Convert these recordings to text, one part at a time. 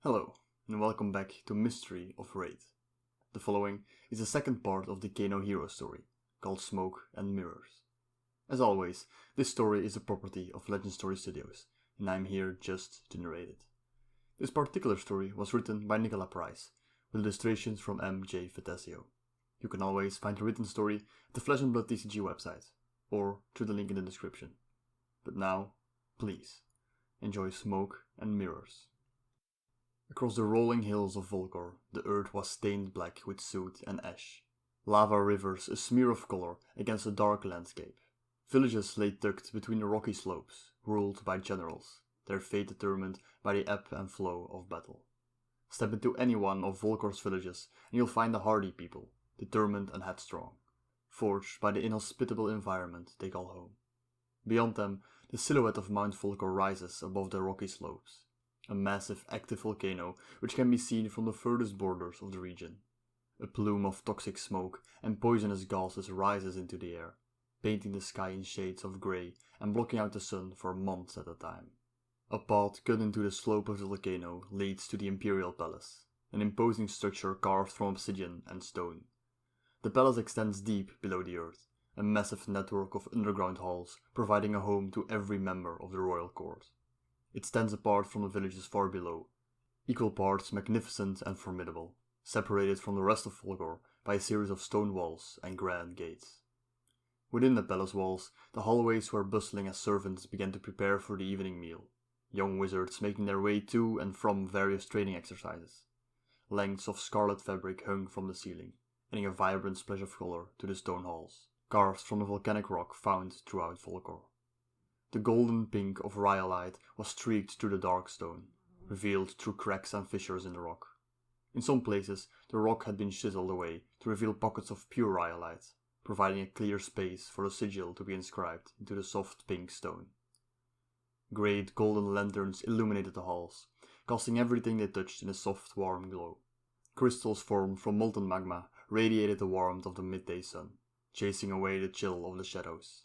Hello, and welcome back to Mystery of Raid. The following is the second part of the Kano hero story, called Smoke and Mirrors. As always, this story is a property of Legend Story Studios, and I'm here just to narrate it. This particular story was written by Nicola Price, with illustrations from M.J. Fatesio. You can always find the written story at the Flesh and Blood TCG website, or through the link in the description. But now, please, enjoy Smoke and Mirrors. Across the rolling hills of Volcor, the earth was stained black with soot and ash. Lava rivers a smear of color against a dark landscape. Villages lay tucked between the rocky slopes, ruled by generals, their fate determined by the ebb and flow of battle. Step into any one of Volcor's villages and you'll find a hardy people, determined and headstrong, forged by the inhospitable environment they call home. Beyond them, the silhouette of Mount Volcor rises above the rocky slopes. A massive active volcano which can be seen from the furthest borders of the region. A plume of toxic smoke and poisonous gases rises into the air, painting the sky in shades of grey and blocking out the sun for months at a time. A path cut into the slope of the volcano leads to the Imperial Palace, an imposing structure carved from obsidian and stone. The palace extends deep below the earth, a massive network of underground halls providing a home to every member of the royal court. It stands apart from the villages far below, equal parts magnificent and formidable, separated from the rest of Volcor by a series of stone walls and grand gates. Within the palace walls, the hallways were bustling as servants began to prepare for the evening meal, young wizards making their way to and from various training exercises. Lengths of scarlet fabric hung from the ceiling, adding a vibrant splash of color to the stone halls, carved from the volcanic rock found throughout Volcor. The golden pink of rhyolite was streaked through the dark stone, revealed through cracks and fissures in the rock. In some places, the rock had been chiseled away to reveal pockets of pure rhyolite, providing a clear space for a sigil to be inscribed into the soft pink stone. Great golden lanterns illuminated the halls, casting everything they touched in a soft, warm glow. Crystals formed from molten magma radiated the warmth of the midday sun, chasing away the chill of the shadows.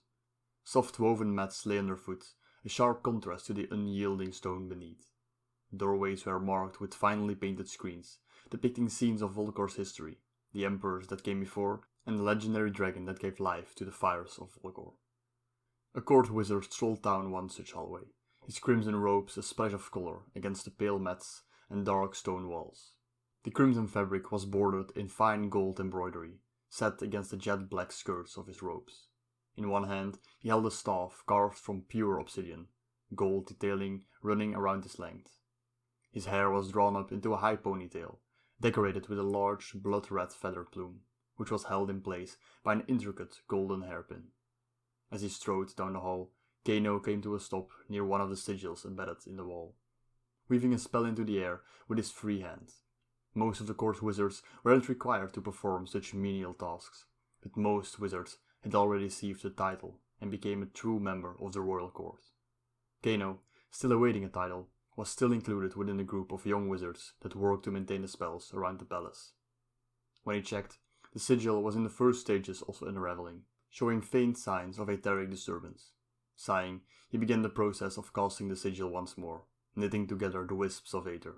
Soft woven mats lay underfoot, a sharp contrast to the unyielding stone beneath. Doorways were marked with finely painted screens, depicting scenes of Volcor's history, the emperors that came before, and the legendary dragon that gave life to the fires of Volcor. A court wizard strolled down one such hallway, his crimson robes a splash of color against the pale mats and dark stone walls. The crimson fabric was bordered in fine gold embroidery, set against the jet black skirts of his robes. In one hand, he held a staff carved from pure obsidian, gold detailing running around his length. His hair was drawn up into a high ponytail, decorated with a large blood-red feather plume, which was held in place by an intricate golden hairpin. As he strode down the hall, Kano came to a stop near one of the sigils embedded in the wall, weaving a spell into the air with his free hand. Most of the court wizards weren't required to perform such menial tasks, but most wizards had already received the title and became a true member of the royal court. Kano, still awaiting a title, was still included within the group of young wizards that worked to maintain the spells around the palace. When he checked, the sigil was in the first stages of unraveling, showing faint signs of etheric disturbance. Sighing, he began the process of casting the sigil once more, knitting together the wisps of aether.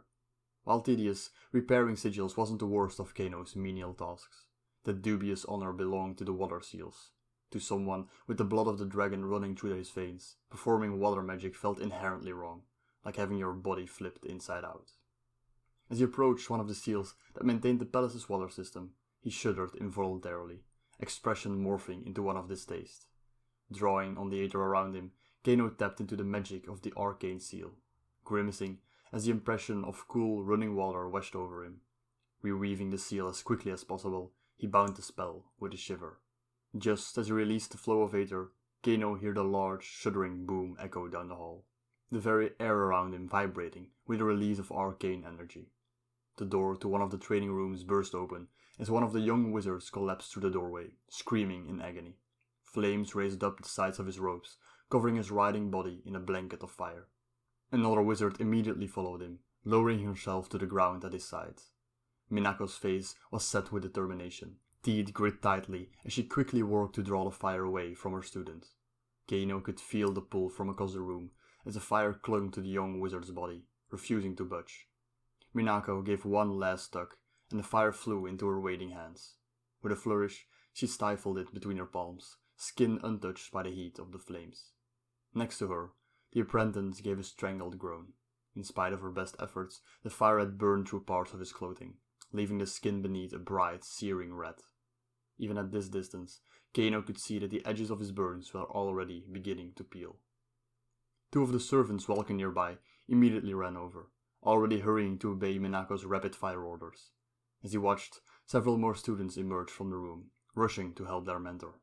While tedious, repairing sigils wasn't the worst of Kano's menial tasks. That dubious honor belonged to the water seals. To someone with the blood of the dragon running through his veins, performing water magic felt inherently wrong, like having your body flipped inside out. As he approached one of the seals that maintained the palace's water system, he shuddered involuntarily, expression morphing into one of distaste. Drawing on the aether around him, Kano tapped into the magic of the arcane seal, grimacing as the impression of cool running water washed over him. Reweaving the seal as quickly as possible, he bound the spell with a shiver. Just as he released the flow of aether, Kano heard a large, shuddering boom echo down the hall, the very air around him vibrating with the release of arcane energy. The door to one of the training rooms burst open as one of the young wizards collapsed through the doorway, screaming in agony. Flames raised up the sides of his robes, covering his writhing body in a blanket of fire. Another wizard immediately followed him, lowering herself to the ground at his side. Minako's face was set with determination, teeth grit tightly as she quickly worked to draw the fire away from her student. Kano could feel the pull from across the room as the fire clung to the young wizard's body, refusing to budge. Minako gave one last tug, and the fire flew into her waiting hands. With a flourish, she stifled it between her palms, skin untouched by the heat of the flames. Next to her, the apprentice gave a strangled groan. In spite of her best efforts, the fire had burned through parts of his clothing, leaving the skin beneath a bright, searing red. Even at this distance, Kano could see that the edges of his burns were already beginning to peel. Two of the servants walking nearby immediately ran over, already hurrying to obey Minako's rapid-fire orders. As he watched, several more students emerged from the room, rushing to help their mentor.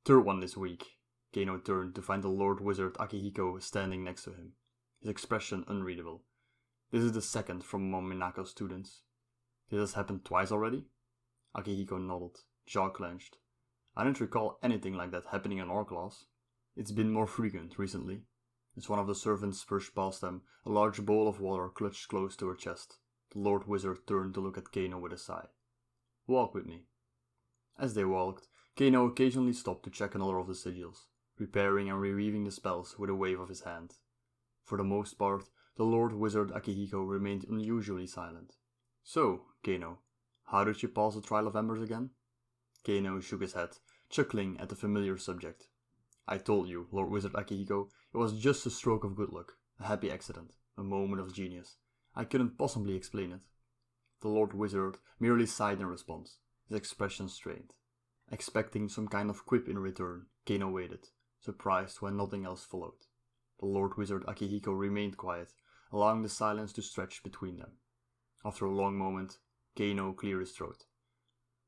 Third one this week. Kano turned to find the Lord Wizard Akihiko standing next to him, his expression unreadable. This is the second from among Minako's students. This has happened twice already? Akihiko nodded, jaw clenched. I don't recall anything like that happening in our class. It's been more frequent recently. As one of the servants pushed past them, a large bowl of water clutched close to her chest. The Lord Wizard turned to look at Kano with a sigh. Walk with me. As they walked, Kano occasionally stopped to check another of the sigils, preparing and reweaving the spells with a wave of his hand. For the most part, the Lord Wizard Akihiko remained unusually silent. So, Kano, how did you pass the Trial of Embers again? Kano shook his head, chuckling at the familiar subject. I told you, Lord Wizard Akihiko, it was just a stroke of good luck, a happy accident, a moment of genius. I couldn't possibly explain it. The Lord Wizard merely sighed in response, his expression strained. Expecting some kind of quip in return, Kano waited, surprised when nothing else followed. The Lord Wizard Akihiko remained quiet, allowing the silence to stretch between them. After a long moment, Kano cleared his throat.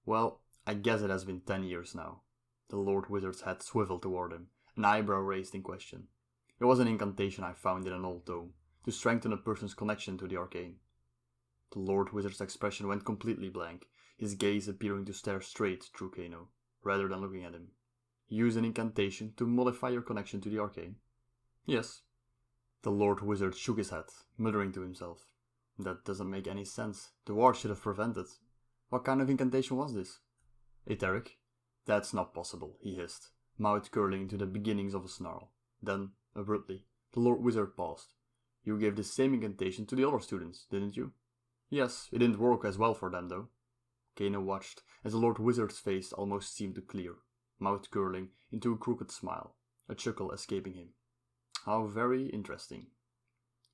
Well, I guess it has been 10 years now. The Lord Wizard's head swiveled toward him, an eyebrow raised in question. It was an incantation I found in an old tome, to strengthen a person's connection to the arcane. The Lord Wizard's expression went completely blank, his gaze appearing to stare straight through Kano, rather than looking at him. Use an incantation to modify your connection to the arcane? Yes. The Lord Wizard shook his head, muttering to himself. That doesn't make any sense. The war should have prevented. What kind of incantation was this? Etheric? That's not possible, he hissed, mouth curling into the beginnings of a snarl. Then, abruptly, the Lord Wizard paused. You gave the same incantation to the other students, didn't you? Yes, it didn't work as well for them though. Kano watched as the Lord Wizard's face almost seemed to clear, mouth curling into a crooked smile, a chuckle escaping him. How very interesting.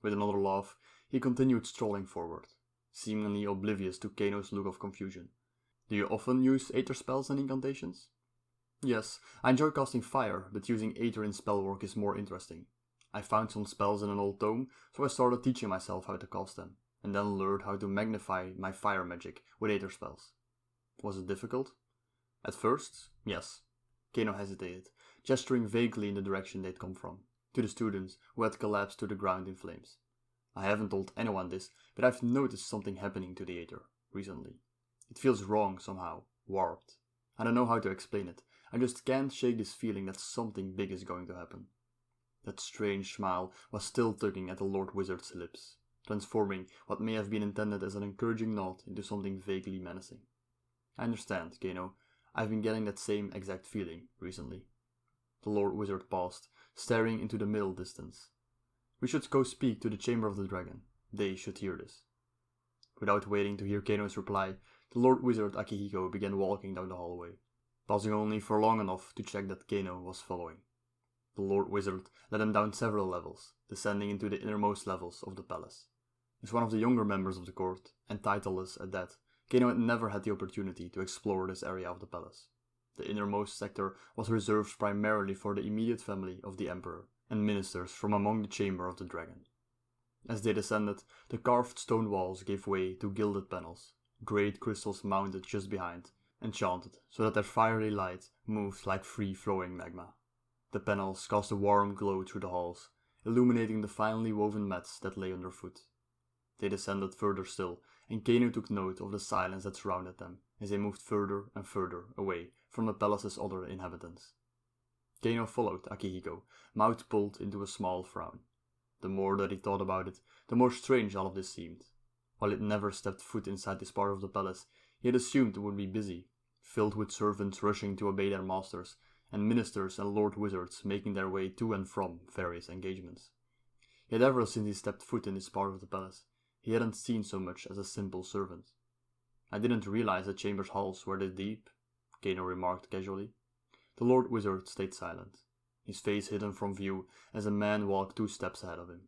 With another laugh, he continued strolling forward, seemingly oblivious to Kano's look of confusion. Do you often use Aether spells and incantations? Yes, I enjoy casting fire, but using Aether in spellwork is more interesting. I found some spells in an old tome, so I started teaching myself how to cast them, and then learned how to magnify my fire magic with Aether spells. Was it difficult? At first, yes. Kano hesitated, gesturing vaguely in the direction they'd come from, to the students who had collapsed to the ground in flames. I haven't told anyone this, but I've noticed something happening to the Aether recently. It feels wrong somehow, warped. I don't know how to explain it. I just can't shake this feeling that something big is going to happen. That strange smile was still tugging at the Lord Wizard's lips, transforming what may have been intended as an encouraging nod into something vaguely menacing. I understand, Kano. I've been getting that same exact feeling recently. The Lord Wizard paused, staring into the middle distance. We should go speak to the Chamber of the Dragon. They should hear this. Without waiting to hear Kano's reply, the Lord Wizard Akihiko began walking down the hallway, pausing only for long enough to check that Kano was following. The Lord Wizard led him down several levels, descending into the innermost levels of the palace. As one of the younger members of the court, and titleless at that, Kano had never had the opportunity to explore this area of the palace. The innermost sector was reserved primarily for the immediate family of the Emperor, and ministers from among the Chamber of the Dragon. As they descended, the carved stone walls gave way to gilded panels, great crystals mounted just behind, enchanted so that their fiery light moved like free-flowing magma. The panels cast a warm glow through the halls, illuminating the finely woven mats that lay underfoot. They descended further still, and Kano took note of the silence that surrounded them as they moved further and further away from the palace's other inhabitants. Kano followed Akihiko, mouth pulled into a small frown. The more that he thought about it, the more strange all of this seemed. While he'd never stepped foot inside this part of the palace, he had assumed it would be busy, filled with servants rushing to obey their masters, and ministers and lord wizards making their way to and from various engagements. Yet ever since he stepped foot in this part of the palace, he hadn't seen so much as a simple servant. "I didn't realize the chamber's halls were this deep," Kano remarked casually. The Lord Wizard stayed silent, his face hidden from view as a man walked 2 steps ahead of him.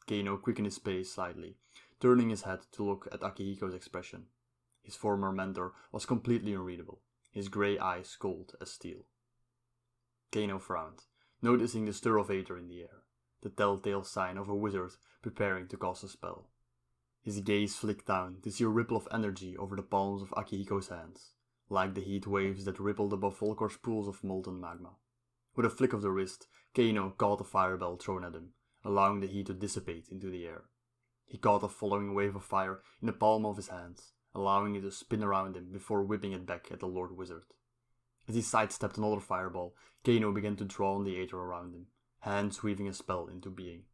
Kano quickened his pace slightly, turning his head to look at Akihiko's expression. His former mentor was completely unreadable, his grey eyes cold as steel. Kano frowned, noticing the stir of aether in the air, the telltale sign of a wizard preparing to cast a spell. His gaze flicked down to see a ripple of energy over the palms of Akihiko's hands, like the heat waves that rippled above Volkor's pools of molten magma. With a flick of the wrist, Kano caught a fireball thrown at him, allowing the heat to dissipate into the air. He caught a following wave of fire in the palm of his hands, allowing it to spin around him before whipping it back at the Lord Wizard. As he sidestepped another fireball, Kano began to draw on the aether around him, hands weaving a spell into being.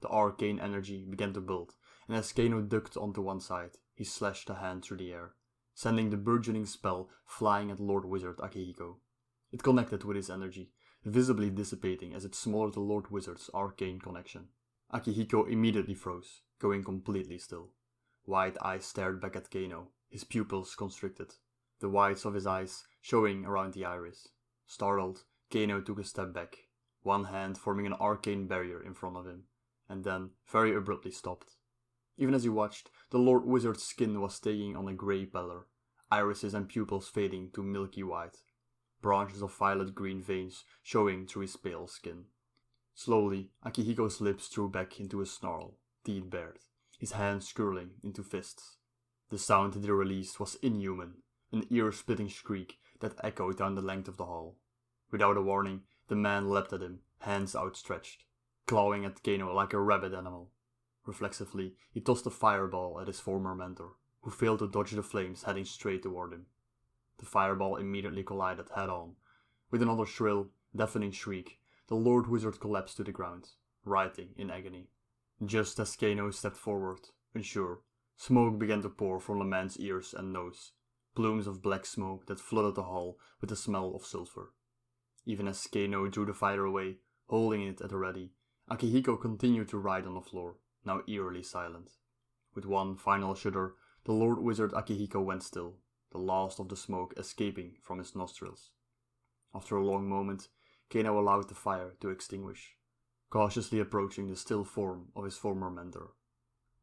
The arcane energy began to build, and as Kano ducked onto one side, he slashed a hand through the air, sending the burgeoning spell flying at Lord Wizard Akihiko. It connected with his energy, visibly dissipating as it smothered the Lord Wizard's arcane connection. Akihiko immediately froze, going completely still. Wide eyes stared back at Kano, his pupils constricted, the whites of his eyes showing around the iris. Startled, Kano took a step back, one hand forming an arcane barrier in front of him, and then very abruptly stopped. Even as he watched, the Lord Wizard's skin was taking on a grey pallor, irises and pupils fading to milky white, branches of violet-green veins showing through his pale skin. Slowly, Akihiko's lips drew back into a snarl, teeth bared, his hands curling into fists. The sound they released was inhuman, an ear-splitting shriek that echoed down the length of the hall. Without a warning, the man leapt at him, hands outstretched, clawing at Kano like a rabid animal. Reflexively, he tossed a fireball at his former mentor, who failed to dodge the flames heading straight toward him. The fireball immediately collided head-on. With another shrill, deafening shriek, the Lord Wizard collapsed to the ground, writhing in agony. Just as Kano stepped forward, unsure, smoke began to pour from the man's ears and nose, plumes of black smoke that flooded the hall with the smell of sulfur. Even as Kano drew the fire away, holding it at the ready, Akihiko continued to writhe on the floor, now eerily silent. With one final shudder, the Lord Wizard Akihiko went still, the last of the smoke escaping from his nostrils. After a long moment, Kano allowed the fire to extinguish, cautiously approaching the still form of his former mentor.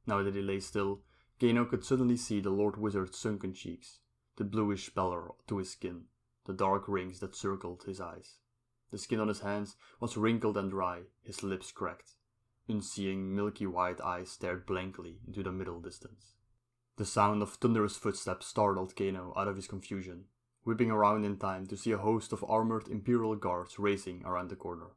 Now that he lay still, Kano could suddenly see the Lord Wizard's sunken cheeks, the bluish pallor to his skin, the dark rings that circled his eyes. The skin on his hands was wrinkled and dry, his lips cracked. Unseeing, milky white eyes stared blankly into the middle distance. The sound of thunderous footsteps startled Kano out of his confusion, whipping around in time to see a host of armored Imperial guards racing around the corner.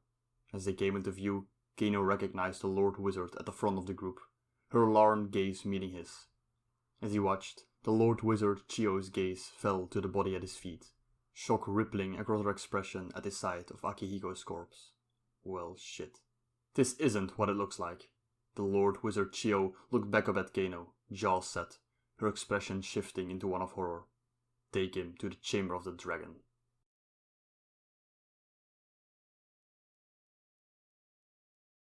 As they came into view, Kano recognized the Lord Wizard at the front of the group, her alarmed gaze meeting his. As he watched, the Lord Wizard Chio's gaze fell to the body at his feet, shock rippling across her expression at the sight of Akihiko's corpse. Well, shit. This isn't what it looks like. The Lord Wizard Chio looked back up at Kano, jaws set, her expression shifting into one of horror. Take him to the Chamber of the Dragon.